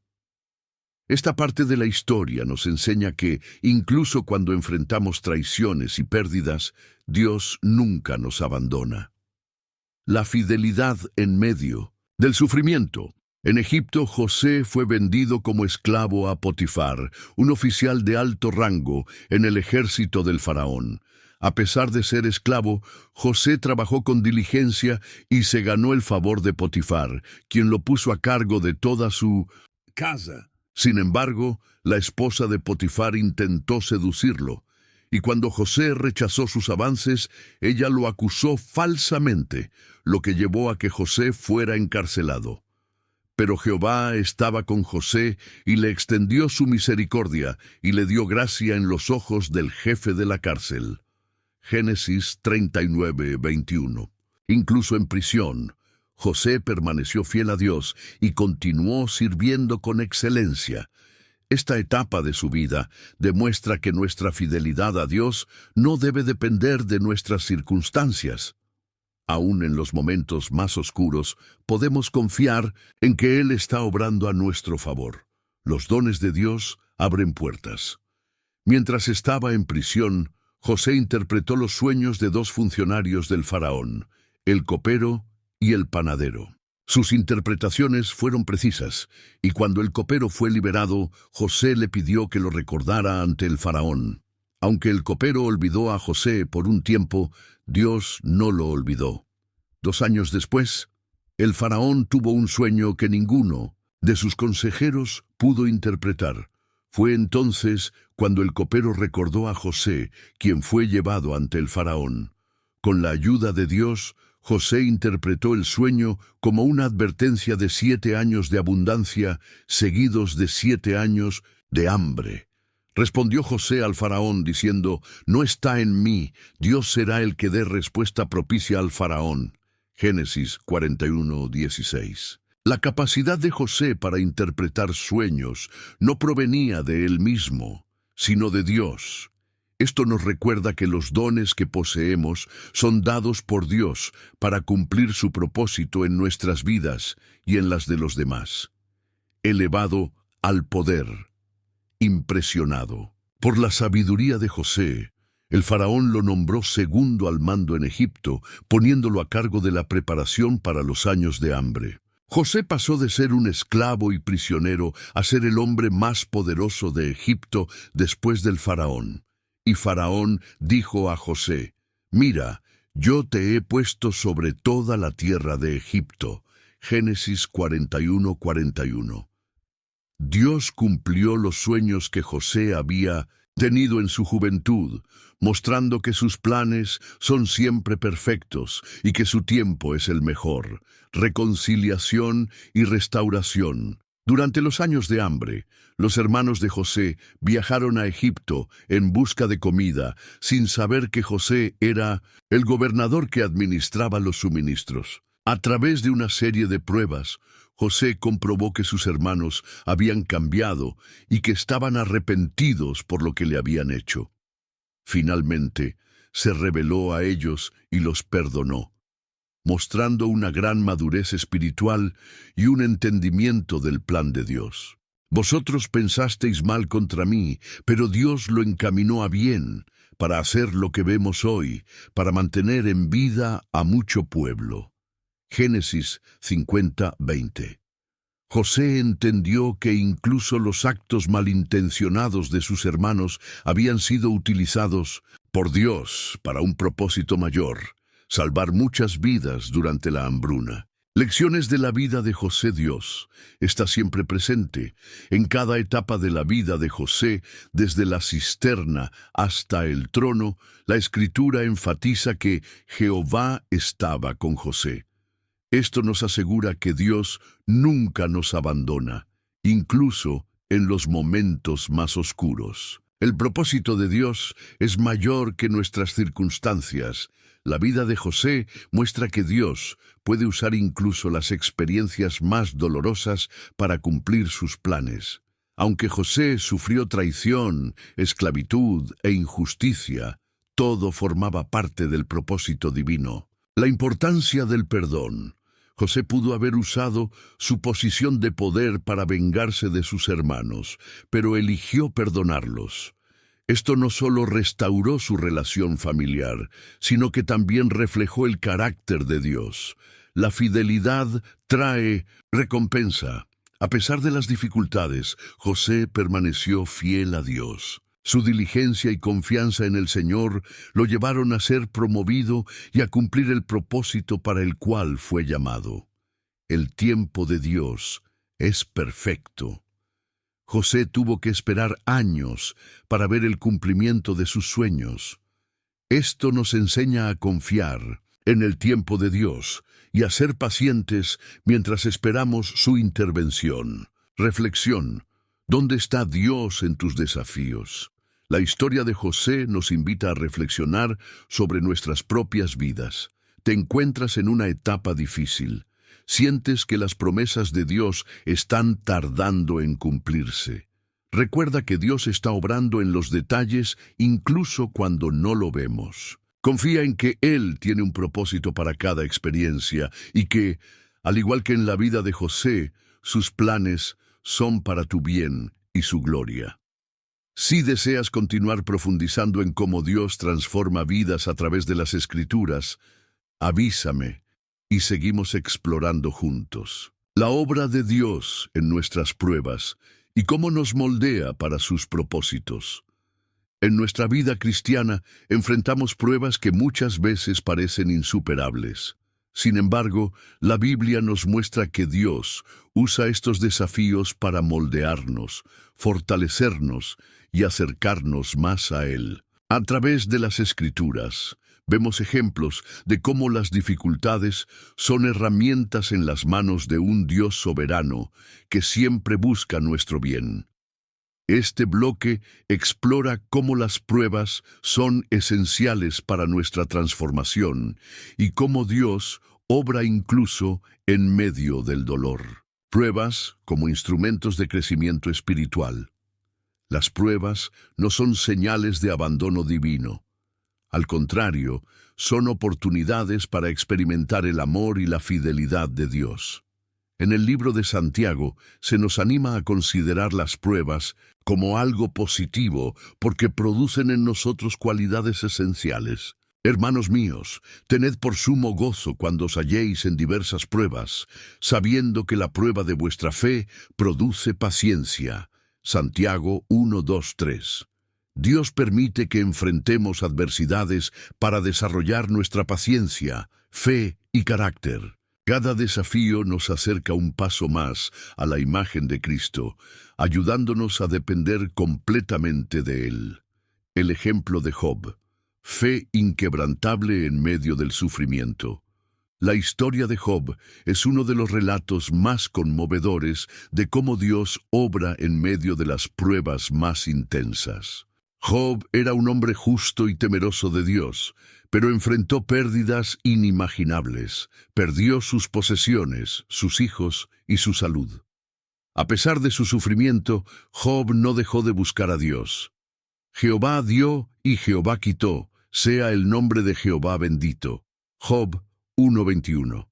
Esta parte de la historia nos enseña que, incluso cuando enfrentamos traiciones y pérdidas, Dios nunca nos abandona. La fidelidad en medio del sufrimiento. En Egipto, José fue vendido como esclavo a Potifar, un oficial de alto rango en el ejército del faraón. A pesar de ser esclavo, José trabajó con diligencia y se ganó el favor de Potifar, quien lo puso a cargo de toda su casa. Sin embargo, la esposa de Potifar intentó seducirlo, y cuando José rechazó sus avances, ella lo acusó falsamente, lo que llevó a que José fuera encarcelado. Pero Jehová estaba con José y le extendió su misericordia y le dio gracia en los ojos del jefe de la cárcel. Génesis 39, 21. Incluso en prisión, José permaneció fiel a Dios y continuó sirviendo con excelencia. Esta etapa de su vida demuestra que nuestra fidelidad a Dios no debe depender de nuestras circunstancias. Aún en los momentos más oscuros, podemos confiar en que Él está obrando a nuestro favor. Los dones de Dios abren puertas. Mientras estaba en prisión, José interpretó los sueños de dos funcionarios del faraón, el copero y el panadero. Sus interpretaciones fueron precisas, y cuando el copero fue liberado, José le pidió que lo recordara ante el faraón. Aunque el copero olvidó a José por un tiempo, Dios no lo olvidó. 2 años después, el faraón tuvo un sueño que ninguno de sus consejeros pudo interpretar. Fue entonces cuando el copero recordó a José, quien fue llevado ante el faraón. Con la ayuda de Dios, José interpretó el sueño como una advertencia de 7 años de abundancia, seguidos de 7 años de hambre. Respondió José al faraón diciendo: «No está en mí, Dios será el que dé respuesta propicia al faraón». Génesis 41, 16. La capacidad de José para interpretar sueños no provenía de él mismo, sino de Dios. Esto nos recuerda que los dones que poseemos son dados por Dios para cumplir su propósito en nuestras vidas y en las de los demás. Elevado al poder. Impresionado por la sabiduría de José, el faraón lo nombró segundo al mando en Egipto, poniéndolo a cargo de la preparación para los años de hambre. José pasó de ser un esclavo y prisionero a ser el hombre más poderoso de Egipto después del faraón. Y Faraón dijo a José: «Mira, yo te he puesto sobre toda la tierra de Egipto». Génesis 41, 41. Dios cumplió los sueños que José había tenido en su juventud, mostrando que sus planes son siempre perfectos y que su tiempo es el mejor. Reconciliación y restauración. Durante los años de hambre, los hermanos de José viajaron a Egipto en busca de comida, sin saber que José era el gobernador que administraba los suministros. A través de una serie de pruebas, José comprobó que sus hermanos habían cambiado y que estaban arrepentidos por lo que le habían hecho. Finalmente, se reveló a ellos y los perdonó, mostrando una gran madurez espiritual y un entendimiento del plan de Dios. Vosotros pensasteis mal contra mí, pero Dios lo encaminó a bien, para hacer lo que vemos hoy, para mantener en vida a mucho pueblo. Génesis 50, 20. José entendió que incluso los actos malintencionados de sus hermanos habían sido utilizados por Dios para un propósito mayor: salvar muchas vidas durante la hambruna. Lecciones de la vida de José. Dios está siempre presente en cada etapa de la vida de José, desde la cisterna hasta el trono. La Escritura enfatiza que Jehová estaba con José. Esto nos asegura que Dios nunca nos abandona, incluso en los momentos más oscuros. El propósito de Dios es mayor que nuestras circunstancias. La vida de José muestra que Dios puede usar incluso las experiencias más dolorosas para cumplir sus planes. Aunque José sufrió traición, esclavitud e injusticia, todo formaba parte del propósito divino. La importancia del perdón. José pudo haber usado su posición de poder para vengarse de sus hermanos, pero eligió perdonarlos. Esto no solo restauró su relación familiar, sino que también reflejó el carácter de Dios. La fidelidad trae recompensa. A pesar de las dificultades, José permaneció fiel a Dios. Su diligencia y confianza en el Señor lo llevaron a ser promovido y a cumplir el propósito para el cual fue llamado. El tiempo de Dios es perfecto. José tuvo que esperar años para ver el cumplimiento de sus sueños. Esto nos enseña a confiar en el tiempo de Dios y a ser pacientes mientras esperamos su intervención. Reflexión. ¿Dónde está Dios en tus desafíos? La historia de José nos invita a reflexionar sobre nuestras propias vidas. Te encuentras en una etapa difícil. Sientes que las promesas de Dios están tardando en cumplirse. Recuerda que Dios está obrando en los detalles incluso cuando no lo vemos. Confía en que Él tiene un propósito para cada experiencia y que, al igual que en la vida de José, sus planes son para tu bien y su gloria. Si deseas continuar profundizando en cómo Dios transforma vidas a través de las Escrituras, avísame y seguimos explorando juntos la obra de Dios en nuestras pruebas y cómo nos moldea para sus propósitos. En nuestra vida cristiana enfrentamos pruebas que muchas veces parecen insuperables. Sin embargo, la Biblia nos muestra que Dios usa estos desafíos para moldearnos, fortalecernos y acercarnos más a Él. A través de las Escrituras, vemos ejemplos de cómo las dificultades son herramientas en las manos de un Dios soberano que siempre busca nuestro bien. Este bloque explora cómo las pruebas son esenciales para nuestra transformación y cómo Dios obra incluso en medio del dolor. Pruebas como instrumentos de crecimiento espiritual. Las pruebas no son señales de abandono divino. Al contrario, son oportunidades para experimentar el amor y la fidelidad de Dios. En el libro de Santiago se nos anima a considerar las pruebas como algo positivo porque producen en nosotros cualidades esenciales. Hermanos míos, tened por sumo gozo cuando os halléis en diversas pruebas, sabiendo que la prueba de vuestra fe produce paciencia. Santiago 1, 2, 3. Dios permite que enfrentemos adversidades para desarrollar nuestra paciencia, fe y carácter. Cada desafío nos acerca un paso más a la imagen de Cristo, ayudándonos a depender completamente de Él. El ejemplo de Job. Fe inquebrantable en medio del sufrimiento. La historia de Job es uno de los relatos más conmovedores de cómo Dios obra en medio de las pruebas más intensas. Job era un hombre justo y temeroso de Dios, pero enfrentó pérdidas inimaginables. Perdió sus posesiones, sus hijos y su salud. A pesar de su sufrimiento, Job no dejó de buscar a Dios. Jehová dio y Jehová quitó, sea el nombre de Jehová bendito. Job 1:21.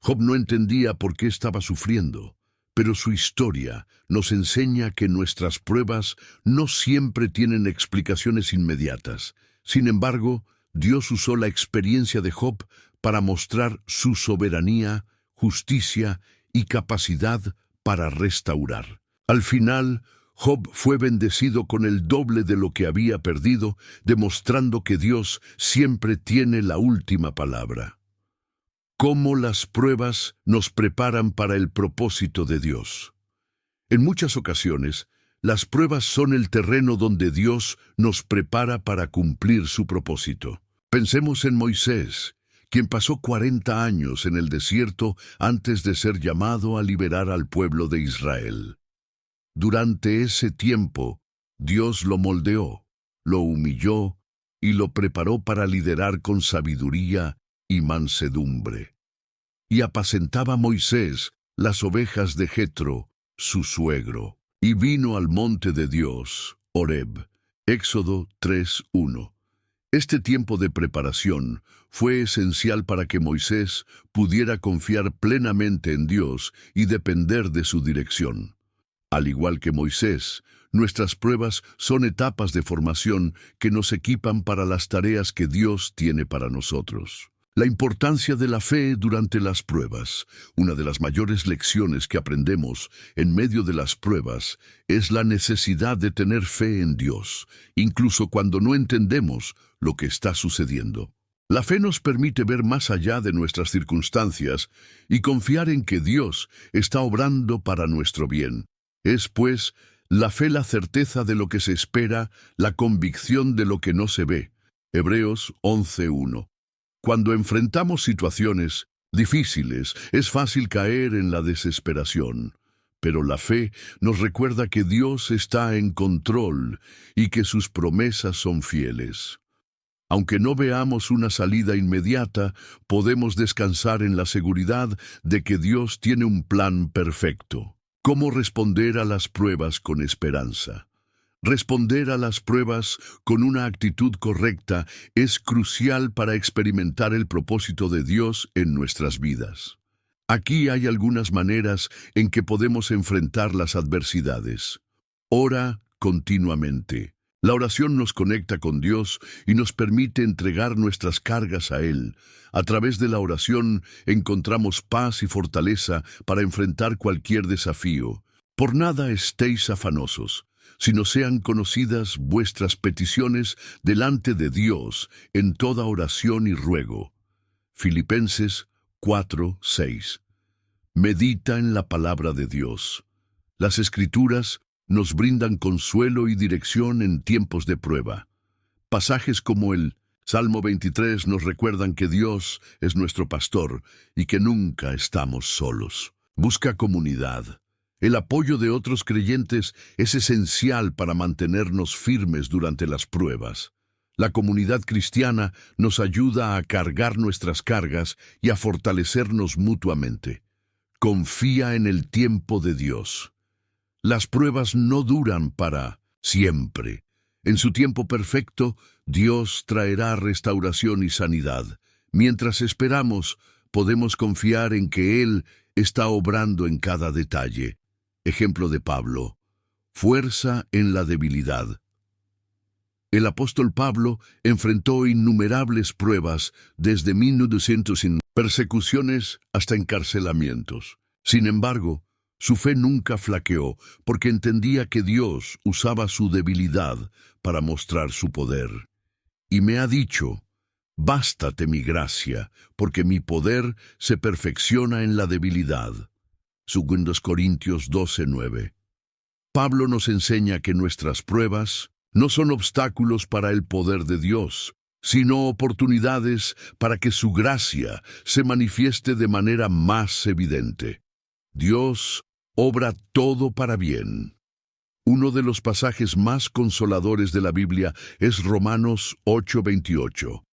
Job no entendía por qué estaba sufriendo, pero su historia nos enseña que nuestras pruebas no siempre tienen explicaciones inmediatas. Sin embargo, Dios usó la experiencia de Job para mostrar su soberanía, justicia y capacidad para restaurar. Al final, Job fue bendecido con el doble de lo que había perdido, demostrando que Dios siempre tiene la última palabra. cómo las pruebas nos preparan para el propósito de Dios. En muchas ocasiones, las pruebas son el terreno donde Dios nos prepara para cumplir su propósito. Pensemos en Moisés, quien pasó 40 años en el desierto antes de ser llamado a liberar al pueblo de Israel. Durante ese tiempo, Dios lo moldeó, lo humilló y lo preparó para liderar con sabiduría y mansedumbre. Y apacentaba Moisés las ovejas de Jetro, su suegro, y vino al monte de Dios, Horeb. Éxodo 3:1. Este tiempo de preparación fue esencial para que Moisés pudiera confiar plenamente en Dios y depender de su dirección. Al igual que Moisés, nuestras pruebas son etapas de formación que nos equipan para las tareas que Dios tiene para nosotros. La importancia de la fe durante las pruebas. Una de las mayores lecciones que aprendemos en medio de las pruebas es la necesidad de tener fe en Dios, incluso cuando no entendemos lo que está sucediendo. La fe nos permite ver más allá de nuestras circunstancias y confiar en que Dios está obrando para nuestro bien. Es, pues, la fe la certeza de lo que se espera, la convicción de lo que no se ve. Hebreos 11:1. Cuando enfrentamos situaciones difíciles, es fácil caer en la desesperación. Pero la fe nos recuerda que Dios está en control y que sus promesas son fieles. Aunque no veamos una salida inmediata, podemos descansar en la seguridad de que Dios tiene un plan perfecto. ¿Cómo responder a las pruebas con esperanza? Responder a las pruebas con una actitud correcta es crucial para experimentar el propósito de Dios en nuestras vidas. Aquí hay algunas maneras en que podemos enfrentar las adversidades. Ora continuamente. La oración nos conecta con Dios y nos permite entregar nuestras cargas a Él. A través de la oración encontramos paz y fortaleza para enfrentar cualquier desafío. Por nada estéis afanosos, sino sean conocidas vuestras peticiones delante de Dios en toda oración y ruego. Filipenses 4:6. Medita en la palabra de Dios. Las Escrituras nos brindan consuelo y dirección en tiempos de prueba. Pasajes como el Salmo 23 nos recuerdan que Dios es nuestro pastor y que nunca estamos solos. Busca comunidad. El apoyo de otros creyentes es esencial para mantenernos firmes durante las pruebas. La comunidad cristiana nos ayuda a cargar nuestras cargas y a fortalecernos mutuamente. Confía en el tiempo de Dios. Las pruebas no duran para siempre. En su tiempo perfecto, Dios traerá restauración y sanidad. Mientras esperamos, podemos confiar en que Él está obrando en cada detalle. Ejemplo de Pablo. Fuerza en la debilidad. El apóstol Pablo enfrentó innumerables pruebas desde 1900 persecuciones hasta encarcelamientos. Sin embargo, su fe nunca flaqueó porque entendía que Dios usaba su debilidad para mostrar su poder. Y me ha dicho, bástate mi gracia, porque mi poder se perfecciona en la debilidad. 2 Corintios 12:9. Pablo nos enseña que nuestras pruebas no son obstáculos para el poder de Dios, sino oportunidades para que su gracia se manifieste de manera más evidente. Dios obra todo para bien. Uno de los pasajes más consoladores de la Biblia es Romanos 8:28.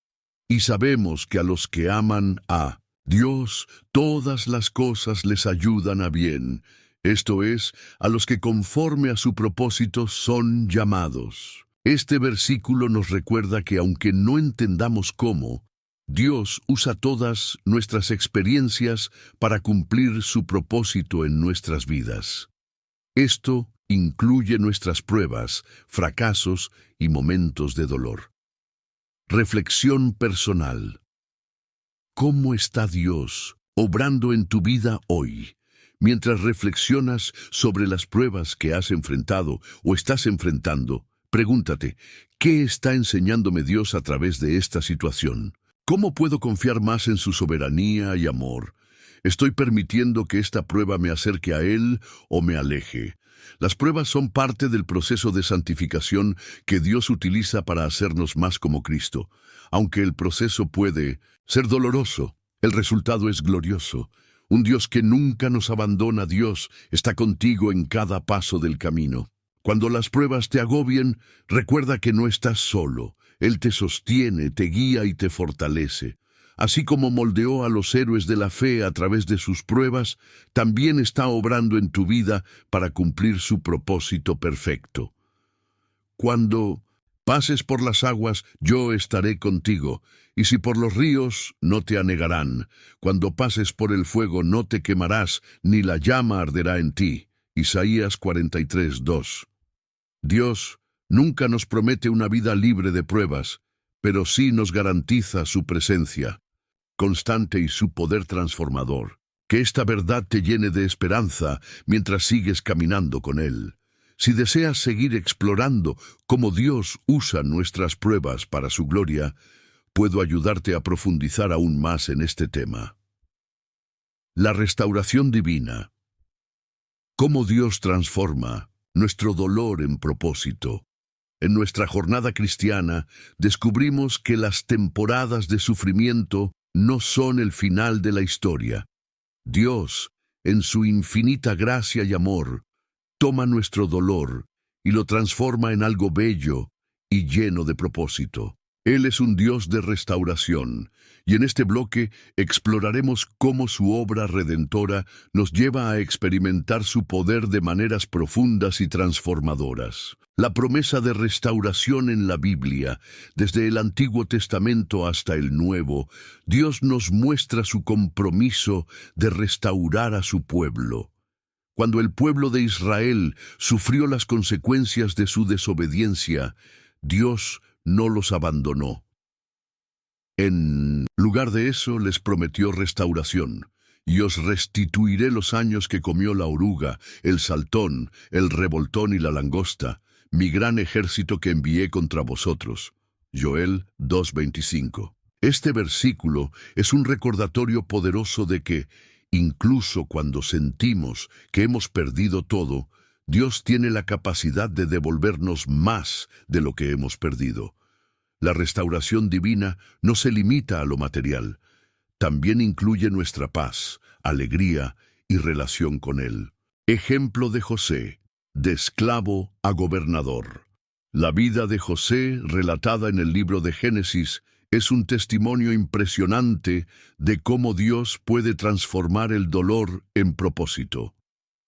Y sabemos que a los que aman a Dios, todas las cosas les ayudan a bien, esto es, a los que conforme a su propósito son llamados. Este versículo nos recuerda que aunque no entendamos cómo, Dios usa todas nuestras experiencias para cumplir su propósito en nuestras vidas. Esto incluye nuestras pruebas, fracasos y momentos de dolor. Reflexión personal. ¿Cómo está Dios obrando en tu vida hoy? Mientras reflexionas sobre las pruebas que has enfrentado o estás enfrentando, pregúntate, ¿qué está enseñándome Dios a través de esta situación? ¿Cómo puedo confiar más en su soberanía y amor? ¿Estoy permitiendo que esta prueba me acerque a Él o me aleje? Las pruebas son parte del proceso de santificación que Dios utiliza para hacernos más como Cristo. Aunque el proceso puede ser doloroso, el resultado es glorioso. Un Dios que nunca nos abandona, Dios está contigo en cada paso del camino. Cuando las pruebas te agobien, recuerda que no estás solo. Él te sostiene, te guía y te fortalece. Así como moldeó a los héroes de la fe a través de sus pruebas, también está obrando en tu vida para cumplir su propósito perfecto. Cuando pases por las aguas, yo estaré contigo, y si por los ríos, no te anegarán. Cuando pases por el fuego, no te quemarás, ni la llama arderá en ti. Isaías 43:2. Dios nunca nos promete una vida libre de pruebas, pero sí nos garantiza su presencia constante y su poder transformador. Que esta verdad te llene de esperanza mientras sigues caminando con Él. Si deseas seguir explorando cómo Dios usa nuestras pruebas para su gloria, puedo ayudarte a profundizar aún más en este tema. La restauración divina. Cómo Dios transforma nuestro dolor en propósito. En nuestra jornada cristiana, descubrimos que las temporadas de sufrimiento no son el final de la historia. Dios, en su infinita gracia y amor, toma nuestro dolor y lo transforma en algo bello y lleno de propósito. Él es un Dios de restauración, y en este bloque exploraremos cómo su obra redentora nos lleva a experimentar su poder de maneras profundas y transformadoras. La promesa de restauración en la Biblia, desde el Antiguo Testamento hasta el Nuevo, Dios nos muestra su compromiso de restaurar a su pueblo. Cuando el pueblo de Israel sufrió las consecuencias de su desobediencia, Dios no los abandonó. En lugar de eso, les prometió restauración. Y os restituiré los años que comió la oruga, el saltón, el revoltón y la langosta, mi gran ejército que envié contra vosotros. Joel 2:25. Este versículo es un recordatorio poderoso de que, incluso cuando sentimos que hemos perdido todo, Dios tiene la capacidad de devolvernos más de lo que hemos perdido. La restauración divina no se limita a lo material, también incluye nuestra paz, alegría y relación con Él. Ejemplo de José, de esclavo a gobernador. La vida de José, relatada en el libro de Génesis, es un testimonio impresionante de cómo Dios puede transformar el dolor en propósito.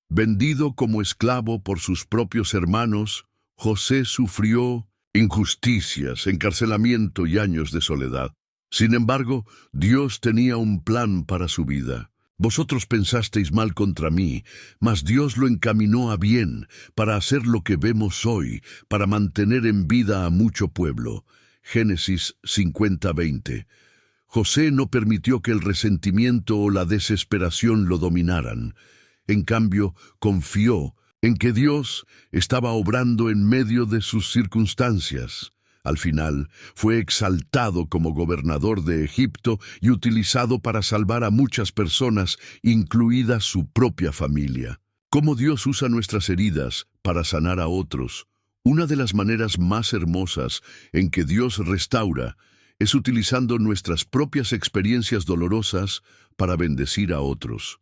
Vendido como esclavo por sus propios hermanos, José sufrió injusticias, encarcelamiento y años de soledad. Sin embargo, Dios tenía un plan para su vida. Vosotros pensasteis mal contra mí, mas Dios lo encaminó a bien, para hacer lo que vemos hoy, para mantener en vida a mucho pueblo. Génesis 50:20. José no permitió que el resentimiento o la desesperación lo dominaran. En cambio, confió en que Dios estaba obrando en medio de sus circunstancias. Al final, fue exaltado como gobernador de Egipto y utilizado para salvar a muchas personas, incluida su propia familia. Cómo Dios usa nuestras heridas para sanar a otros. Una de las maneras más hermosas en que Dios restaura es utilizando nuestras propias experiencias dolorosas para bendecir a otros.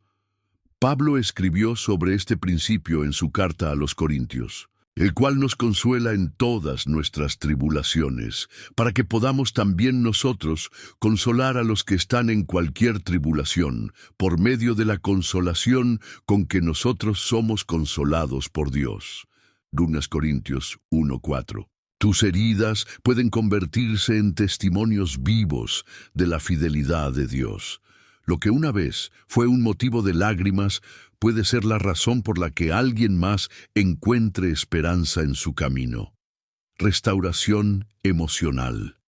Pablo escribió sobre este principio en su carta a los Corintios, el cual nos consuela en todas nuestras tribulaciones, para que podamos también nosotros consolar a los que están en cualquier tribulación, por medio de la consolación con que nosotros somos consolados por Dios. 2 Corintios 1:4. Tus heridas pueden convertirse en testimonios vivos de la fidelidad de Dios. Lo que una vez fue un motivo de lágrimas puede ser la razón por la que alguien más encuentre esperanza en su camino. Restauración emocional.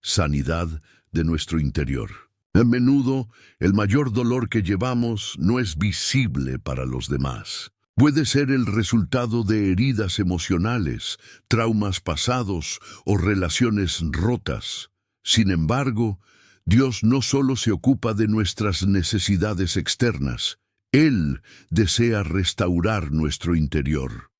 Sanidad de nuestro interior. A menudo, el mayor dolor que llevamos no es visible para los demás. Puede ser el resultado de heridas emocionales, traumas pasados o relaciones rotas. Sin embargo, Dios no solo se ocupa de nuestras necesidades externas, Él desea restaurar nuestro interior.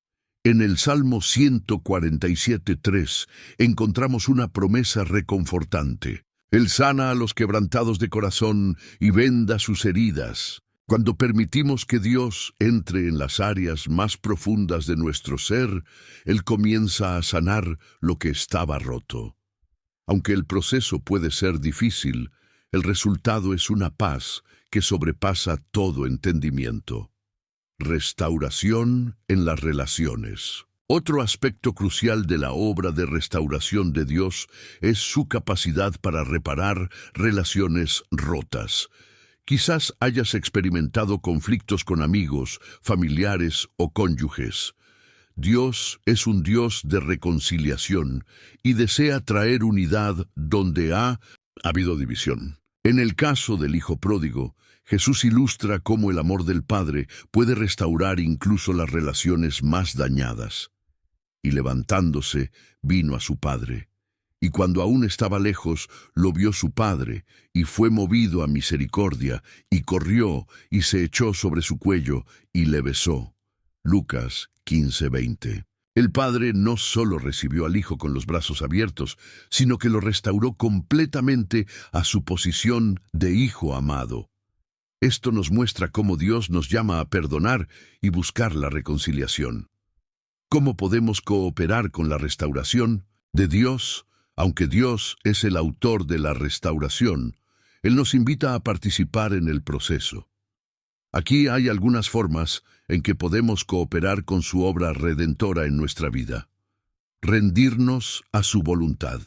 En el Salmo 147:3 encontramos una promesa reconfortante. Él sana a los quebrantados de corazón y venda sus heridas. Cuando permitimos que Dios entre en las áreas más profundas de nuestro ser, Él comienza a sanar lo que estaba roto. Aunque el proceso puede ser difícil, el resultado es una paz que sobrepasa todo entendimiento. Restauración en las relaciones. Otro aspecto crucial de la obra de restauración de Dios es su capacidad para reparar relaciones rotas. Quizás hayas experimentado conflictos con amigos, familiares o cónyuges. Dios es un Dios de reconciliación y desea traer unidad donde ha habido división. En el caso del hijo pródigo, Jesús ilustra cómo el amor del Padre puede restaurar incluso las relaciones más dañadas. Y levantándose, vino a su padre. Y cuando aún estaba lejos, lo vio su padre, y fue movido a misericordia, y corrió, y se echó sobre su cuello, y le besó. Lucas 15:20. El padre no solo recibió al hijo con los brazos abiertos, sino que lo restauró completamente a su posición de hijo amado. Esto nos muestra cómo Dios nos llama a perdonar y buscar la reconciliación. ¿Cómo podemos cooperar con la restauración de Dios? Aunque Dios es el autor de la restauración, Él nos invita a participar en el proceso. Aquí hay algunas formas en que podemos cooperar con su obra redentora en nuestra vida. Rendirnos a su voluntad.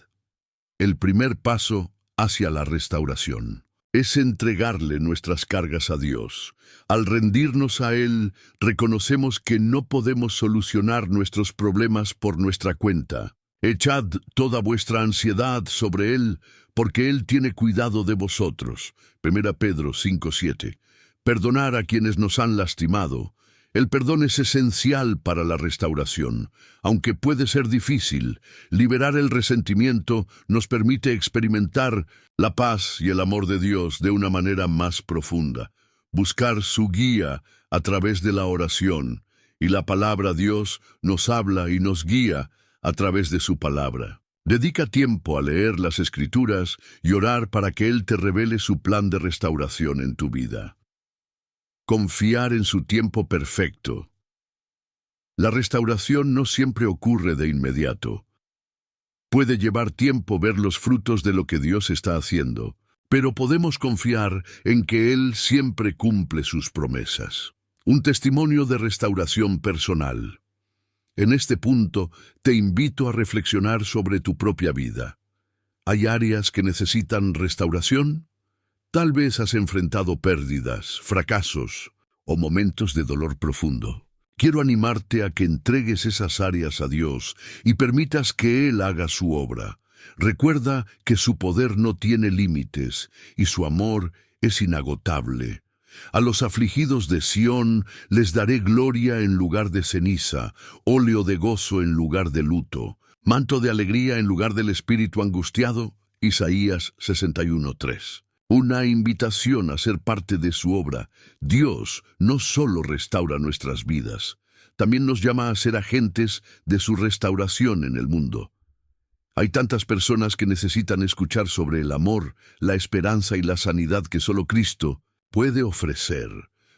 El primer paso hacia la restauración es entregarle nuestras cargas a Dios. Al rendirnos a Él, reconocemos que no podemos solucionar nuestros problemas por nuestra cuenta. Echad toda vuestra ansiedad sobre Él, porque Él tiene cuidado de vosotros. 1 Pedro 5:7. Perdonar a quienes nos han lastimado. El perdón es esencial para la restauración. Aunque puede ser difícil, liberar el resentimiento nos permite experimentar la paz y el amor de Dios de una manera más profunda. Buscar su guía a través de la oración, y la palabra Dios nos habla y nos guía a través de su palabra. Dedica tiempo a leer las Escrituras y orar para que Él te revele su plan de restauración en tu vida. Confiar en su tiempo perfecto. La restauración no siempre ocurre de inmediato. Puede llevar tiempo ver los frutos de lo que Dios está haciendo, pero podemos confiar en que Él siempre cumple sus promesas. Un testimonio de restauración personal. En este punto, te invito a reflexionar sobre tu propia vida. ¿Hay áreas que necesitan restauración? Tal vez has enfrentado pérdidas, fracasos o momentos de dolor profundo. Quiero animarte a que entregues esas áreas a Dios y permitas que Él haga su obra. Recuerda que su poder no tiene límites y su amor es inagotable. A los afligidos de Sión les daré gloria en lugar de ceniza, óleo de gozo en lugar de luto, manto de alegría en lugar del espíritu angustiado. Isaías 61:3. Una invitación a ser parte de su obra. Dios no solo restaura nuestras vidas, también nos llama a ser agentes de su restauración en el mundo. Hay tantas personas que necesitan escuchar sobre el amor, la esperanza y la sanidad que solo Cristo puede ofrecer.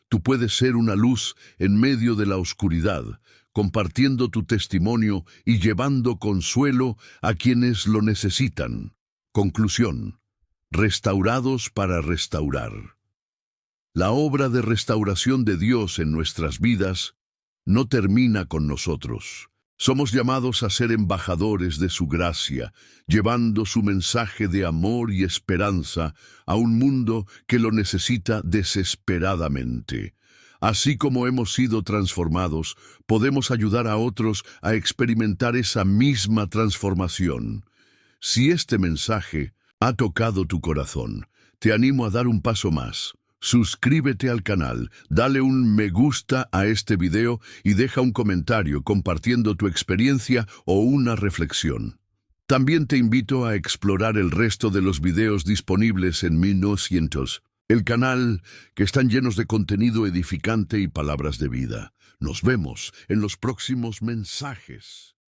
Tú puedes ser una luz en medio de la oscuridad, compartiendo tu testimonio y llevando consuelo a quienes lo necesitan. Conclusión. Restaurados para restaurar. La obra de restauración de Dios en nuestras vidas no termina con nosotros. Somos llamados a ser embajadores de su gracia, llevando su mensaje de amor y esperanza a un mundo que lo necesita desesperadamente. Así como hemos sido transformados, podemos ayudar a otros a experimentar esa misma transformación. Si este mensaje ha tocado tu corazón, te animo a dar un paso más. Suscríbete al canal, dale un me gusta a este video y deja un comentario compartiendo tu experiencia o una reflexión. También te invito a explorar el resto de los videos disponibles en 1900, el canal, que están llenos de contenido edificante y palabras de vida. Nos vemos en los próximos mensajes.